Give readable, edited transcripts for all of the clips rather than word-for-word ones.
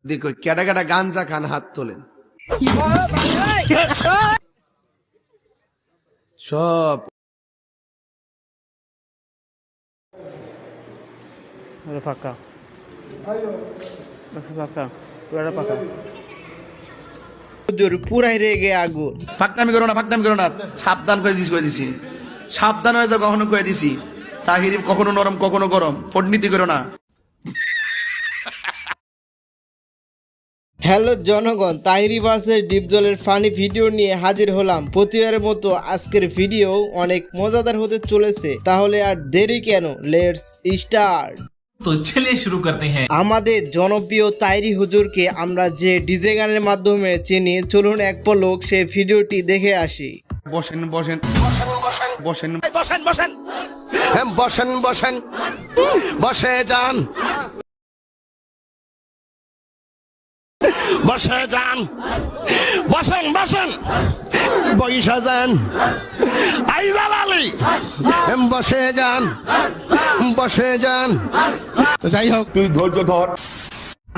দেখো কেডা কেডা গাঞ্জা খান হাত তোলেন। সব ফাঁকা ফাঁকা পুরা ফাঁকা পুরাই রেগে আগুন। ফাঁকনামি করো না, সাবধান করে দিছি সাবধান হয়ে যাও, কখনো কয়ে দিছি তাহিরি কখনো নরম কখনো গরম, ফটনীতি করো না। হ্যালো জনগণ, তাহিরি ভার্সেস ডিপজলের ফানি ভিডিও নিয়ে হাজির হলাম। প্রতিবারের মতো আজকের ভিডিও অনেক মজাদার হতে চলেছে, তাহলে আর দেরি কেন, লেটস স্টার্ট। তো চলিয়ে শুরু করতে হ্যাঁ। আমাদের জনপ্রিয় তাহিরি হুজুরকে আমরা যে ডিজে গানের মাধ্যমে চিনি, চলুন এক পলক সেই ভিডিওটি দেখে আসি। বসেন বসেন বসেন বসেন বসেন বসেন বসেন বসে যান বসে যান বসেন বসেন বইসা যান আইজাল আলী বসে যান বসে যান। যাই হোক, তুই ধৈর্য ধর।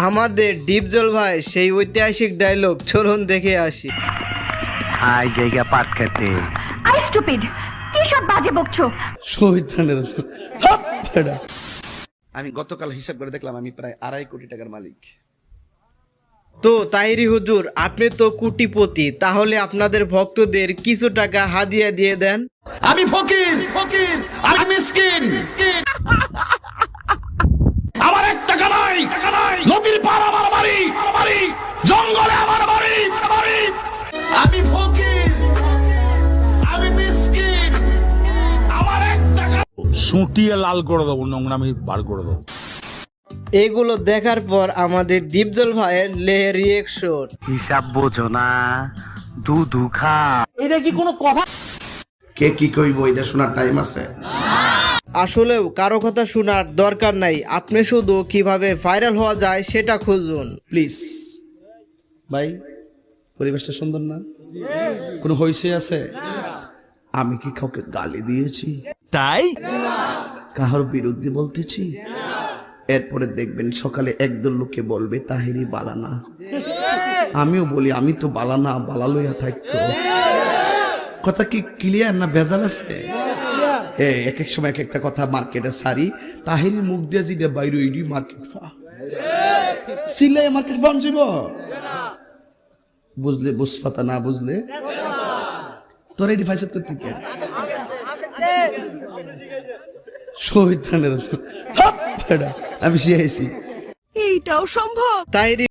আমাদের ডিপজল ভাই সেই ঐতিহাসিক ডায়লগ চলুন দেখে আসি। হাই জায়গা পাট খেতে আই স্টুপিড, কি সব বাজে বকছো? আমি গতকাল হিসাব করে দেখলাম আমি প্রায় 2.5 কোটি টাকার মালিক। তো তাহিরি হুজুর, আপনি তো কোটিপতি, তাহলে আপনাদের ভক্তদের কিছু টাকা হাদিয়া দিয়ে দেন। আমি ফকির আমি মিসকিন আমার 1 টাকা নাই, নদীর পার আমার বাড়ি, জঙ্গলে আমার বাড়ি। আমি ফকির আমি মিসকিন, আমার 1 টাকা। সুটিয়ে লাল করে দেবো, নোংরামি বার করে দেবো। এগুলো দেখার পর আমাদের ডিপজল ভাইয়ের রিয়েকশন। হিসাব বোঝো না, দুধু খা। কে কি কইব এটা শোনার টাইম আছে? আসলেও কারো কথা শোনার দরকার নাই, আপনি শুধু কিভাবে ভাইরাল হওয়া যায় সেটা খুঁজুন। প্লিজ ভাই, পরিবেশটা সুন্দর না? কোনো হইছে আছে? আমি কি কাউকে গালি দিয়েছি? তাই কাহার বিরুদ্ধে বলতেছি? এরপরে দেখবেন সকালে একদল লোকে বলবে তাহিরি বালানা। আমিও বলি আমি তো বালানা, বালা লইয়া থাকতো। কথা কি ক্লিয়ার না ভেজাল আছে? এক এক সময় এক একটা কথা মার্কেটে সারি, তাহিরি মুখ দিয়ে যেটা বাইরে ওইডি মার্কেট ফা সিলাই মার্কেট ফান যাব। বুঝলে বুঝপাতা, না বুঝলে তোর এই ডিভাইস করতে কে শহীদ খানের আমি শিখাইছি। তাহিরি